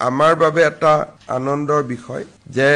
আমাৰ বাবে এটা আনন্দৰ বিষয় যে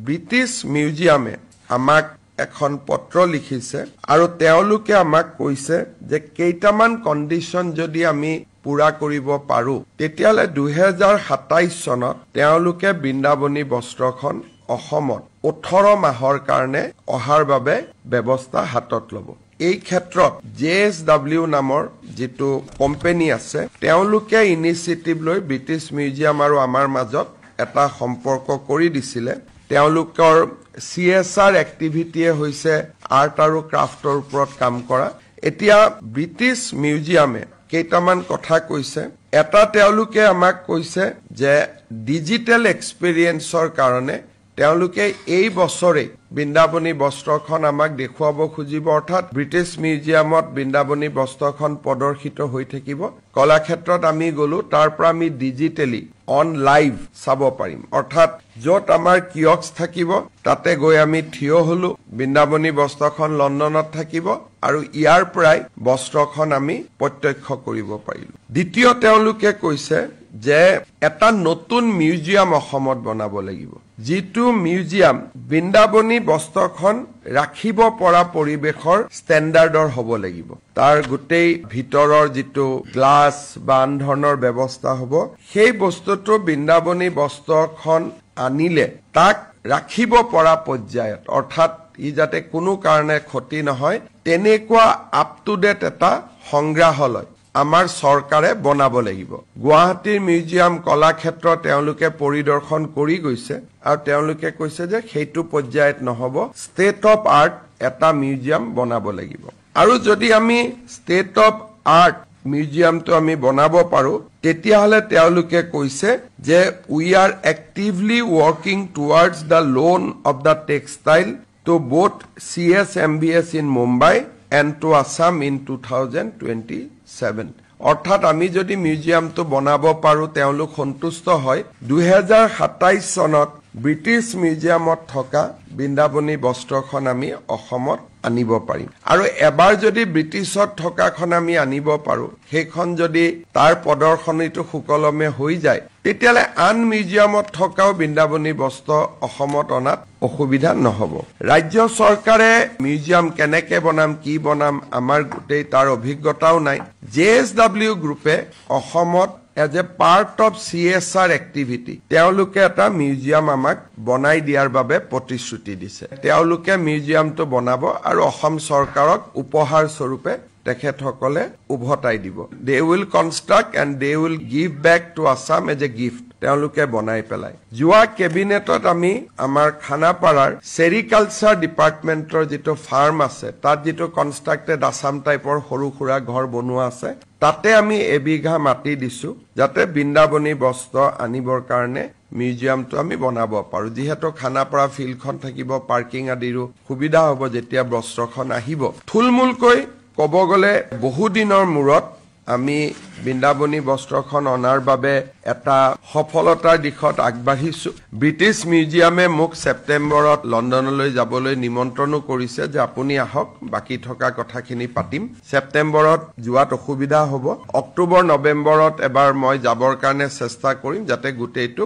ব্ৰিটিছ মিউজিয়ামে আমাক এখন পত্ৰ লিখিছে আৰু তেওঁলোকে আমাক কৈছে যে কেইটামান কন্ডিশন যদি আমি পুৰা কৰিব পাৰো তেতিয়ালে 2027 চনত তেওঁলোকে বৃন্দাবনী বস্ত্ৰখন অসমত 18 মাহৰ কাৰণে অহাৰ বাবে ব্যৱস্থা হাতত ল'ব। এই ক্ষেত্ৰত JSW নামৰ যেটো কোম্পানী আছে তেওঁলোকে ইনিচিয়েটিভ লৈ ব্ৰিটিছ মিউজিয়াম আৰু আমাৰ মাজত এটা সম্পৰ্ক কৰি দিছিলে। তেওঁলোকৰ CSR এক্টিভিটিয়ে হৈছে আৰ্ট আৰু ক্ৰাফটৰ ওপৰত কাম কৰা। এতিয়া ব্ৰিটিছ মিউজিয়ামে কেইটামান কথা কৈছে। এটা তেওঁলোকে আমাক কৈছে যে ডিজিটেল এক্সপেৰিয়েন্সৰ কাৰণে তেওঁলোকে এই বছৰে বৃন্দাবনী বস্ত্ৰখন আমাক দেখুৱাব খুজিব, অৰ্থাৎ ব্ৰিটিছ মিউজিয়ামত বৃন্দাবনী বস্ত্ৰখন প্ৰদৰ্শিত হৈ থাকিব। কলাক্ষেত্ৰত আমি গলো, তাৰ পৰা আমি ডিজিটেলি অন লাইভ চাব পাৰিম, অৰ্থাৎ য'ত আমাৰ কিয়ক্স থাকিব তাতে গৈ আমি থিয় হলো, বৃন্দাবনী বস্ত্ৰখন লণ্ডনত থাকিব আৰু ইয়াৰ পৰাই বস্ত্ৰখন আমি প্ৰত্যক্ষ কৰিব পাৰিলো। দ্বিতীয় তেওঁলোকে কৈছে যে এটা নতুন মিউজিয়াম অসমত বনাব লাগিব, যিটো মিউজিয়াম বৃন্দাবনী বস্ত্ৰখন ৰাখিব পৰা পৰিবেশৰ ষ্টেণ্ডাৰ্ডৰ হ'ব লাগিব। তাৰ গোটেই ভিতৰৰ যিটো গ্লাছ বা আন ধৰণৰ ব্যৱস্থা হ'ব, সেই বস্তুটো বৃন্দাবনী বস্ত্ৰখন আনিলে তাক ৰাখিব পৰা পৰ্যায়ত, অৰ্থাৎ ই যাতে কোনো কাৰণে ক্ষতি নহয় তেনেকুৱা আপ টু ডেট এটা সংগ্ৰহালয় আমাৰ চৰকাৰে বনাব লাগিব। গুৱাহাটীৰ মিউজিয়াম কলাক্ষেত্ৰ তেওঁলোকে পৰিদৰ্শন কৰি গৈছে আৰু তেওঁলোকে কৈছে যে সেইটো পৰ্যায়ত নহব, ষ্টেট অফ আৰ্ট এটা মিউজিয়াম বনাব লাগিব। আৰু যদি আমি ষ্টেট অফ আৰ্ট মিউজিয়ামটো আমি বনাব পাৰো তেতিয়াহলে তেওঁলোকে কৈছে যে we are actively working towards the loan of the textile to both CSMBS in Mumbai and to Assam in 2027। অৰ্থাৎ আমি যদি মিউজিয়ামটো বনাব পাৰো তেওঁলোক সন্তুষ্ট হয়, 2027 চনত ব্ৰিটিছ মিউজিয়ামত থকা বৃন্দাবনী বস্ত্ৰখন আমি অসমত আনিব পাৰিম। আৰু এবাৰ যদি ব্ৰিটিছত থকাখন আমি আনিব পাৰো, সেইখন যদি তাৰ প্ৰদৰ্শনীটো সুকলমে হৈ যায় তেতিয়ালে আন মিউজিয়ামত থকাও বৃন্দাবনী বস্ত্ৰ অসমত অনাত অসুবিধা নহব। ৰাজ্য চৰকাৰে মিউজিয়াম কেনেকে বনাম কি বনাম আমাৰ গোটেই তাৰ অভিজ্ঞতাও নাই। JSW গ্ৰুপে অসমত as a part of CSR activity তেওঁলোকে এটা মিউজিয়াম আমাক বনাই দিয়াৰ বাবে প্ৰতিশ্ৰুতি দিছে। তেওঁলোকে মিউজিয়ামটো বনাব আৰু অসম চৰকাৰক উপহাৰ স্বৰূপে তেখেতসকলে উভতাই দিব। They will construct and they will give back to Assam as a gift। তেওঁলোকে বনাই পেলাই। যোৱা কেবিনেটত আমি আমাৰ খানাপাৰাৰ চেৰিকালচাৰ ডিপাৰ্টমেণ্টৰ যিটো ফাৰ্ম আছে তাত যিটো কনষ্ট্ৰাক্টেড আছাম টাইপৰ সৰু সুৰা ঘৰ বনোৱা আছে, তাতে আমি এবিঘা মাটি দিছো যাতে বৃন্দাবনী বস্ত্ৰ আনিবৰ কাৰণে মিউজিয়ামটো আমি বনাব পাৰো। যিহেতু খানাপাৰা ফিল্ডখন থাকিব, পাৰ্কিং আদিৰো সুবিধা হ'ব যেতিয়া বস্ত্ৰখন আহিব। থুলমূলকৈ ক'ব গ'লে বহুদিনৰ মূৰত আমি বৃন্দাবনী বস্ত্ৰখন অনাৰ বাবে এটা সফলতাৰ দিশত আগবাঢ়িছো। ব্ৰিটিছ মিউজিয়ামে মোক ছেপ্টেম্বৰত লণ্ডনলৈ যাবলৈ নিমন্ত্ৰণো কৰিছে যে আপুনি আহক, বাকী থকা কথাখিনি পাতিম। ছেপ্টেম্বৰত যোৱাত অসুবিধা হ'ব, অক্টোবৰ নৱেম্বৰত এবাৰ মই যাবৰ কাৰণে চেষ্টা কৰিম যাতে গোটেইটো